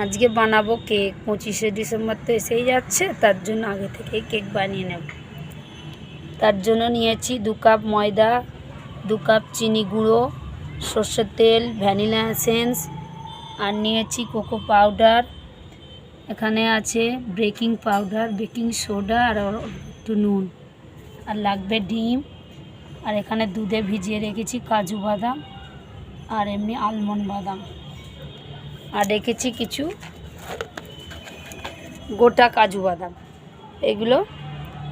আজকে বানাবো cake. 25শে December তো এসেই যাচ্ছে, তার জন্য আগে থেকেই কেক বানিয়ে নেব। তার জন্য নিয়েছি 2 কাপ ময়দা, 2 কাপ চিনি গুঁড়ো, সর্ষের তেল, ভ্যানিলা এসেন্স, আর নিয়েছি কোকো পাউডার, এখানে আছে বেকিং পাউডার, বেকিং সোডা, আর একটু নুন, আর লাগবে ডিম, আর এখানে দুধে ভিজিয়ে রেখেছি কাজু বাদাম আর এমনি আলমন্ড বাদাম, আর রেখেছি কিছু গোটা কাজু বাদাম। এগুলো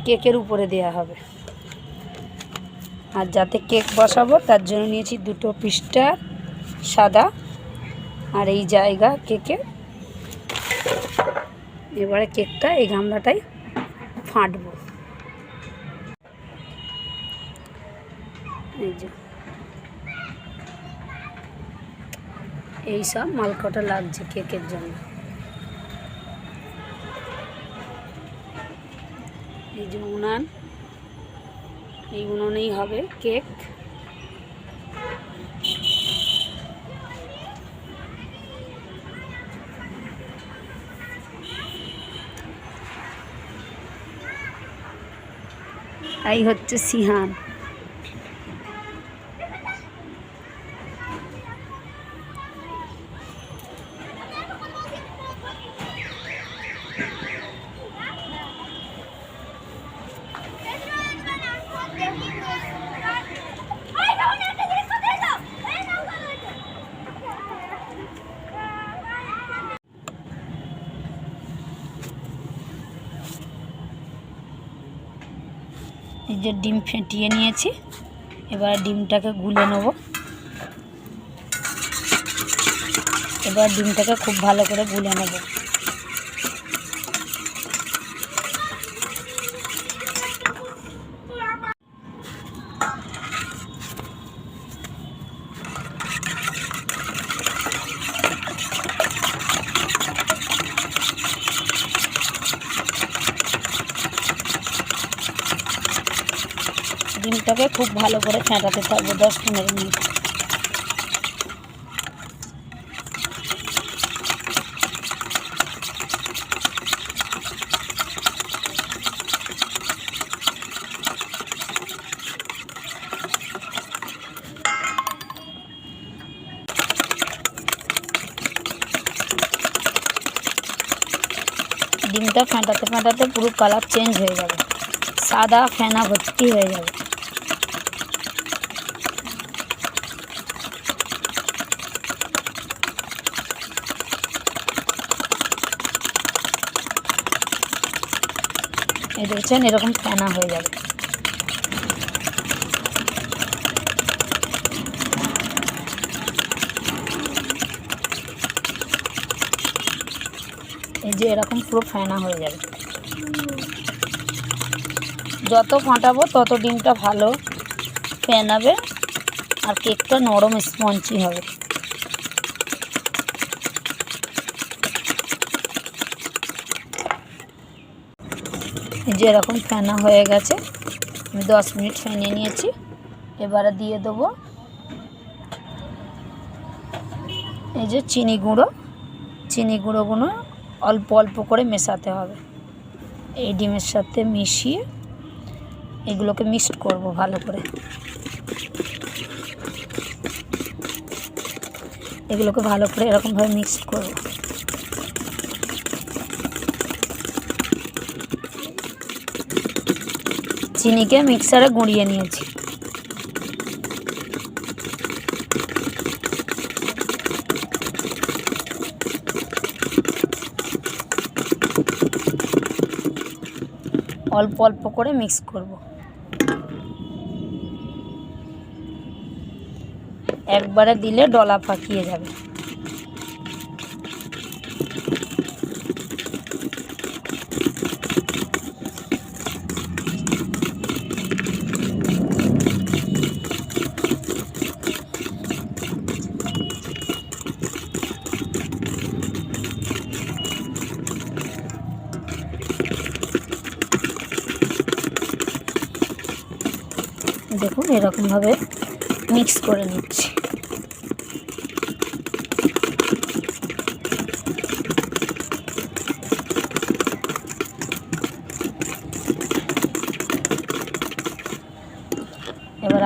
কেকের উপরে দেওয়া হবে। আর যাতে কেক বসাবো তার জন্য নিয়েছি 2টো পিস্তা সাদা, আর এই জায়গা কেকে। এবারে কেকটা এই গামলাটাই ফাটবো। এই যে এই সব মালকটা লাগছে কেকের জন্য। এই যে উনান, এই উনুনেই হবে কেক। এই হচ্ছে সিহান। এই যে ডিম ফেটিয়ে নিয়েছি, এবার ডিমটাকে গুলে নেব। এবার ডিমটাকে খুব ভালো করে গুলে নেব। ডিমটাকে খুব ভালো করে ফেটাতে থাকবো 10-15 মিনিট। ডিমটা ফেটাতে ফেটাতে পুরো কালার চেঞ্জ হয়ে যাবে, সাদা ফেনা ভর্তি হয়ে যাবে। এই দেখছেন, এরকম ফেনা হয়ে যাবে। এই যে এরকম পুরো ফেনা হয়ে যাবে। যত ফাটাবো তত ডিমটা ভালো ফেনাবে আর কেকটা নরম স্পঞ্জি হবে। এই যে এরকম ফেনা হয়ে গেছে, আমি 10 মিনিট ফেনিয়ে নিয়েছি। এবারে দিয়ে দেবো এই যে চিনি গুঁড়োগুলো অল্প অল্প করে মেশাতে হবে। এই ডিমের সাথে মিশিয়ে এগুলোকে মিক্সড করব ভালো করে। এগুলোকে ভালো করে এরকমভাবে মিক্সড করব। চিনিকে মিক্সারে গুঁড়িয়ে নিয়েছি। অল্প অল্প করে মিক্স করব। একবারে দিলে ডলা পাকিয়ে যাবে। দেখুন এরকমভাবে মিক্স করে নিচ্ছি।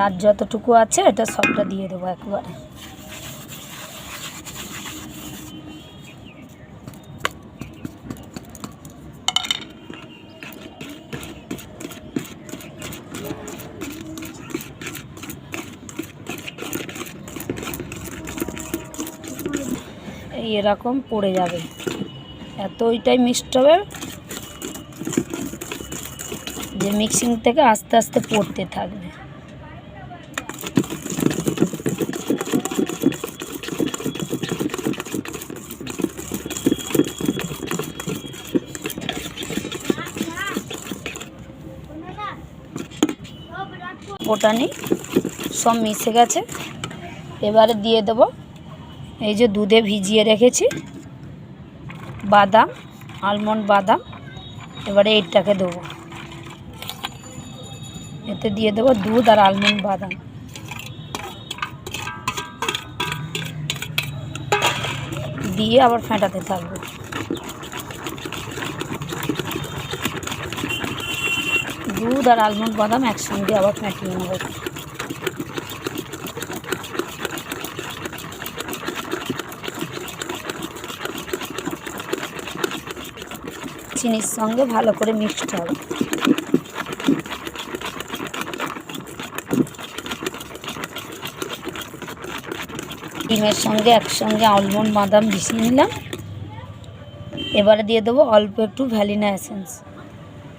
আর যতটুকু আছে এটা সবটা দিয়ে দেবো একবারে। এরকম পড়ে যাবে, এতটাই মিক্সড হবে যে মিক্সিং থেকে আস্তে আস্তে পড়তে থাকবে। ওটানি সব মিশে গেছে। এবারে দিয়ে দেবো এই যে দুধে ভিজিয়ে রেখেছি বাদাম, আলমন্ড বাদাম। এবারে এইটাকে দেবো, এতে দিয়ে দেবো দুধ আর আলমন্ড বাদাম। দিয়ে আবার ফেটাতে থাকবো। দুধ আর আলমন্ড বাদাম একসঙ্গে আবার ফেটিয়ে নেব। চিনির সঙ্গে ভালো করে মিক্সড হবে। ডিমের সঙ্গে একসঙ্গে আলমন্ড বাদাম মিশিয়ে নিলাম। এবারে দিয়ে দেবো অল্প একটু ভ্যানিলা এসেন্স,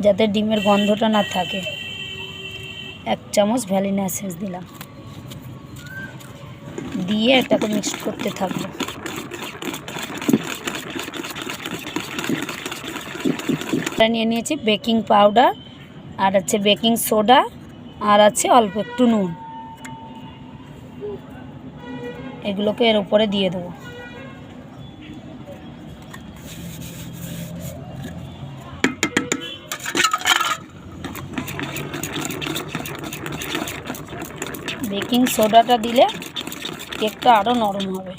যাতে ডিমের গন্ধটা না থাকে। 1 চামচ ভ্যানিলা এসেন্স দিলাম, দিয়ে এটাকে মিক্স করতে থাকবো। নিয়ে নিয়েছি বেকিং পাউডার, আর আছে বেকিং সোডা, আর আছে অল্প একটু নুন। এগুলোকে এর উপরে দিয়ে দেবো। বেকিং সোডাটা দিলে কেকটা আরও নরম হবে।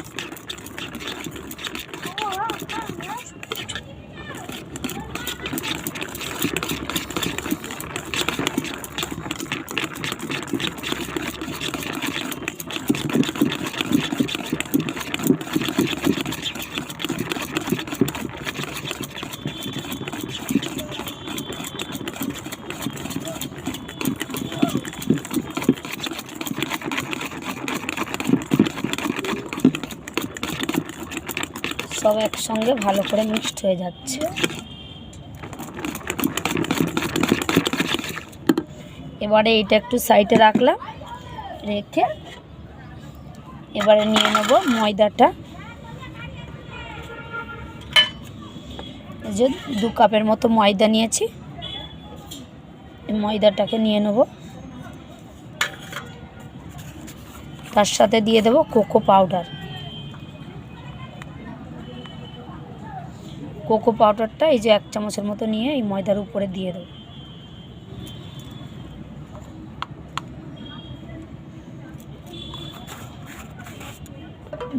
সব একসঙ্গে ভালো করে মিক্সড হয়ে যাচ্ছে। এবারে এটা একটু সাইডে রাখলাম, রেখে এবারে নিয়ে নেব ময়দাটা। এই যে 2 কাপের মতো ময়দা নিয়েছি, এই ময়দাটাকে নিয়ে নেব। তার সাথে দিয়ে দেব কোকো পাউডার। কোকো পাউডারটা এই যে 1 চামচের মতো নিয়ে এই ময়দার উপরে দিয়ে দেব।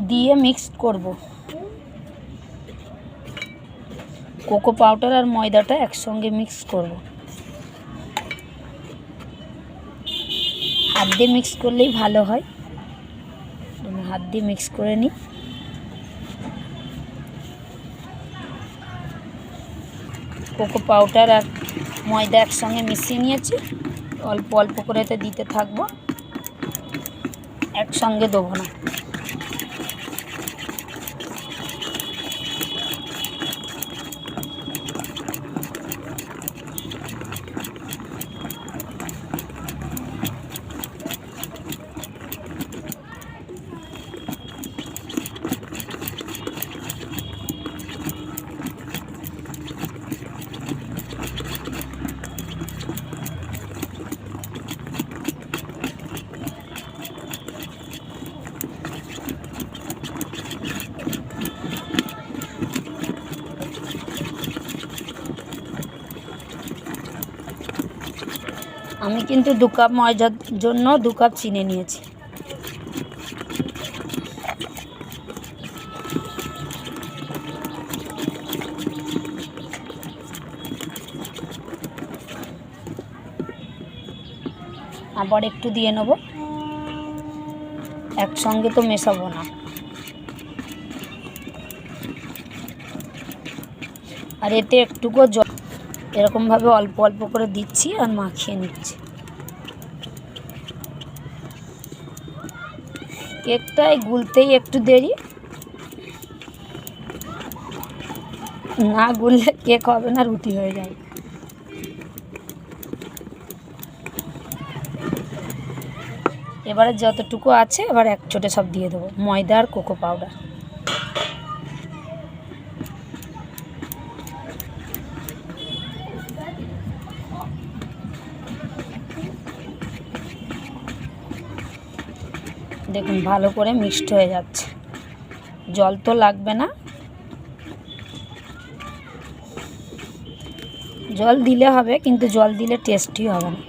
দিয়ে মিক্স করব। কোকো পাউডার আর ময়দাটা একসঙ্গে মিক্স করব। হাত দিয়ে মিক্স করলেই ভালো হয়, হাত দিয়ে মিক্স করে নিই। কোকো পাউডার আর ময়দা একসঙ্গে মিশিয়ে নিয়েছি, অল্প অল্প করে এতে দিতে থাকবো, একসঙ্গে দেবো না। আমি কিন্তু 2 কাপ ময়দার জন্য 2 কাপ চিনি নিয়েছি। আবার একটু দিয়ে নেব। একসঙ্গে তো মেশাবো না। আর এতে একটুকু জল এরকমভাবে অল্প অল্প করে দিচ্ছি আর মাখিয়ে নিচ্ছি। কেকটাই গুলতেই একটু দেরি, না গুললে কেক হবে না, রুটি হয়ে যায়। এবারে যতটুকু আছে এবার এক চোটে সব দিয়ে দেবো, ময়দা আর কোকো পাউডার। দেখুন ভালো করে মিক্সড হয়ে যাচ্ছে, জল তো লাগবে না। জল দিলে হবে, কিন্তু জল দিলে টেস্টি হবে না।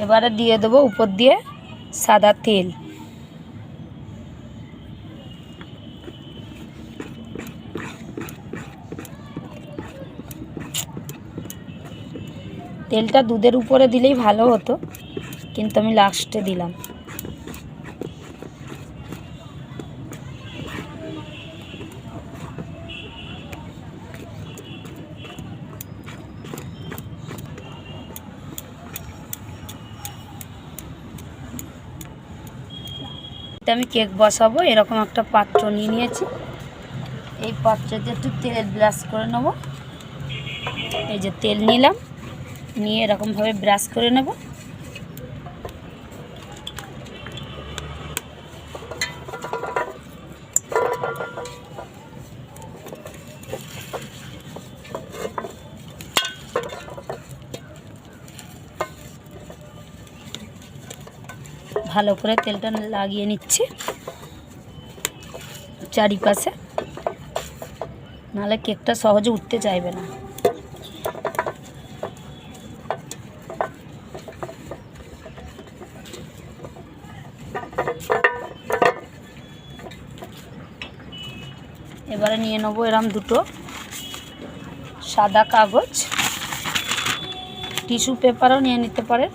এবারে দিয়ে দেবো উপর দিয়ে সাদা তেল। তেলটা দুধের উপরে দিলেই ভালো হতো, কিন্তু আমি লাস্টে দিলাম। আমি কেক বসাবো, এরকম একটা পাত্র নিয়ে নিয়েছি। এই পাত্রতে একটু তেল ব্রাশ করে নেব। এই যে তেল নিলাম, নিয়ে এরকমভাবে ব্রাশ করে নেব। ভালো করে তেলটা লাগিয়ে নিচ্ছি চারিপাশে, নাহলে কেকটা সহজে উঠতে চাইবে না। এবারে নিয়ে নেবো এরম দুটো সাদা কাগজ, টিস্যু পেপারও নিয়ে নিতে পারেন।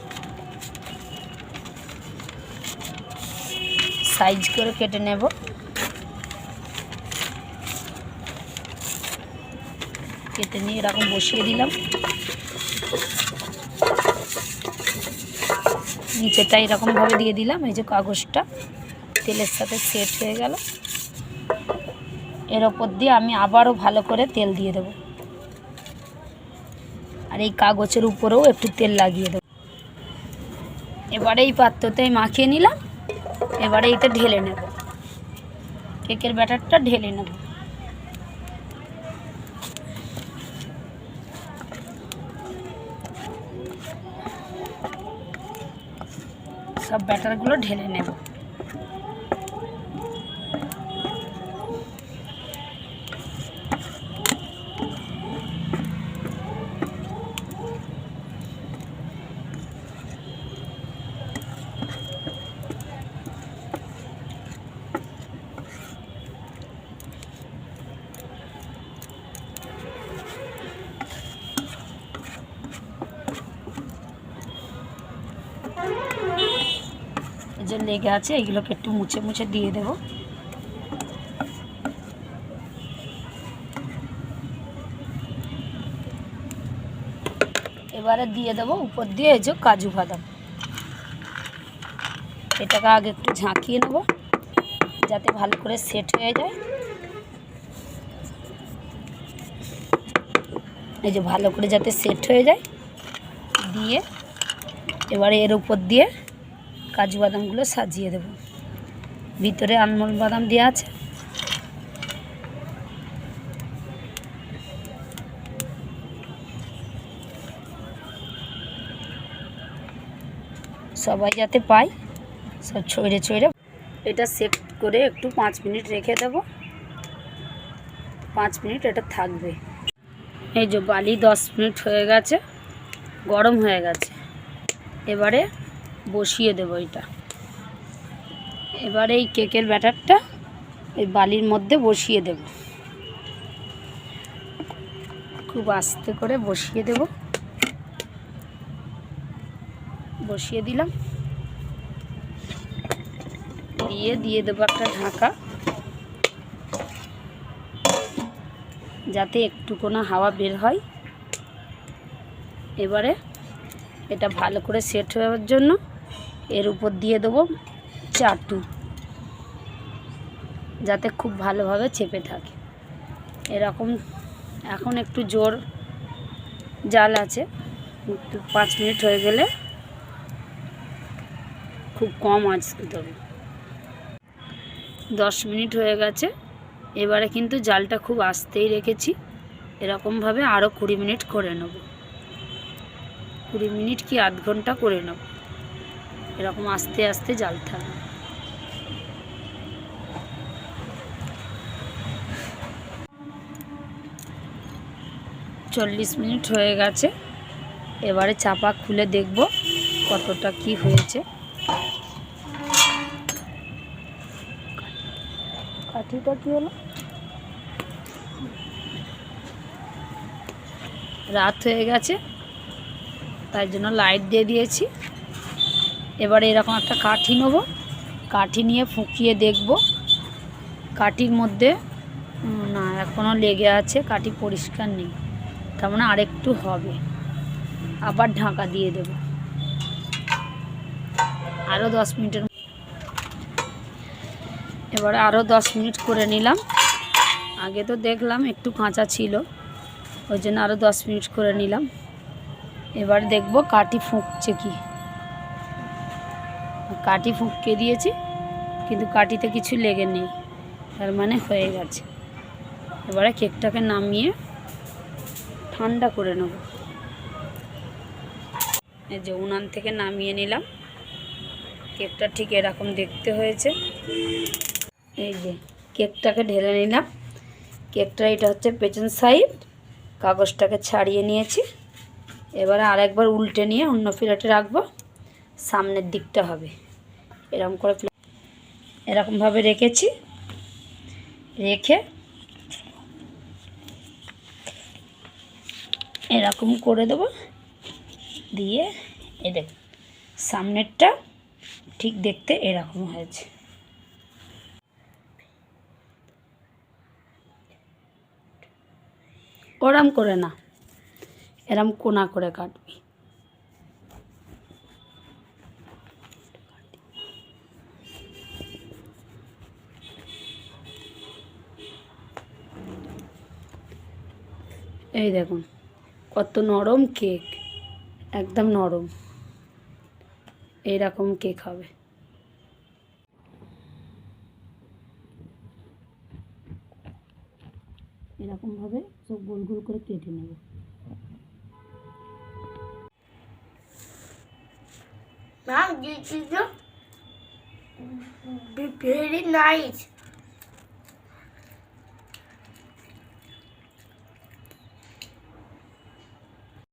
সাইজ করে কেটে নেব। কেটে নিয়ে এরকম বসিয়ে দিলাম। নিচেটা এরকমভাবে দিয়ে দিলাম। এই যে কাগজটা তেলের সাথে সেট হয়ে গেল। এর ওপর দিয়ে আমি আবারও ভালো করে তেল দিয়ে দেব, আর এই কাগজের উপরেও একটু তেল লাগিয়ে দেব। এবারে এই পাত্রতে মাখিয়ে নিলাম। এবারে এইটা ঢেলে নেব, কেকের ব্যাটারটা ঢেলে নেব। সব ব্যাটারগুলো ঢেলে নেব। যে লেগে আছে এগুলোকে একটু মুছে মুছে দিয়ে দেব। এবারে দিয়ে দেব উপর দিয়ে এই যে কাজু বাদাম। এটাকে আগে একটু ঝাঁকিয়ে নেব যাতে ভালো করে সেট হয়ে যায়। এই যে ভালো করে যাতে সেট হয়ে যায়, দিয়ে এবারে এর উপর দিয়ে কাজু বাদামগুলো সাজিয়ে দেব। ভিতরে আলমন্ড বাদাম দেওয়া আছে। সবাই যাতে পায়, সব ছড়ে ছড়ে। এটা সেট করে একটু 5 মিনিট রেখে দেব। 5 মিনিট এটা থাকবে। এই যে বালি 10 মিনিট হয়ে গেছে, গরম হয়ে গেছে। এবারে বসিয়ে দেবো এটা। এবারে এই কেকের ব্যাটারটা এই বালির মধ্যে বসিয়ে দেব, খুব আস্তে করে বসিয়ে দেব। বসিয়ে দিলাম, দিয়ে দেবো একটা ঢাকা, যাতে একটুকুনা হাওয়া বের হয়। এবারে এটা ভালো করে সেট হওয়ার জন্য এর উপর দিয়ে দেবো চাটু, যাতে খুব ভালোভাবে চেপে থাকে। এরকম এখন একটু জোর জাল আছে, 5 মিনিট হয়ে গেলে খুব কম আঁচ দিতে হবে। 10 মিনিট হয়ে গেছে। এবারে কিন্তু জালটা খুব আস্তেই রেখেছি। এরকমভাবে আরও 20 মিনিট করে নেব, 20 মিনিট কি আধ ঘন্টা করে নেব। এরকম আস্তে আস্তে জাল থাকবে। চল্লিশ মিনিট হয়ে গেছে। এবারে চাপা খুলে দেখব কতটা কি হয়েছে। কাঠিটা কি হলো? রাত হয়ে গেছে, তাই জন্য লাইট দিয়ে দিয়েছি। এবারে এরকম একটা কাঠি নেব, কাঠি নিয়ে ফুঁকিয়ে দেখব কাঠির মধ্যে না এখনও লেগে আছে, কাঠি পরিষ্কার নেই, তার মানে আরেকটু হবে। আবার ঢাকা দিয়ে দেব আরও 10 মিনিটের। এবারে আরও 10 মিনিট করে নিলাম। আগে তো দেখলাম একটু কাঁচা ছিল, ওই জন্য আরও 10 মিনিট করে নিলাম। এবার দেখব কাঠি ফুঁকছে কি। কাঠি ফুঁকে দিয়েছি, কিন্তু কাঠিতে কিছু লেগে নেই, তার মানে হয়ে গেছে। এবারে কেকটাকে নামিয়ে ঠান্ডা করে নেব। এই যে উনান থেকে নামিয়ে নিলাম। কেকটা ঠিক এরকম দেখতে হয়েছে। এই যে কেকটাকে ঢেলে নিলাম। কেকটা এটা হচ্ছে পেছন সাইড, কাগজটাকে ছাড়িয়ে নিয়েছি। এবারে আরেকবার উল্টে নিয়ে অন্য প্লেটে রাখবো, সামনের দিকটা হবে এরকম করে। এরকমভাবে রেখেছি, রেখে এরকম করে দেবো, দিয়ে এই দেখ সামনেরটা ঠিক দেখতে এরকম হয়েছে। ওরম করে না, এরম কোনা করে কাটবি। এই দেখুন কত নরম কেক, একদম নরম। এইরকম কেক হবে। এরকমভাবে সব গোল গোল করে কেটে নেব। Mom, this is very nice.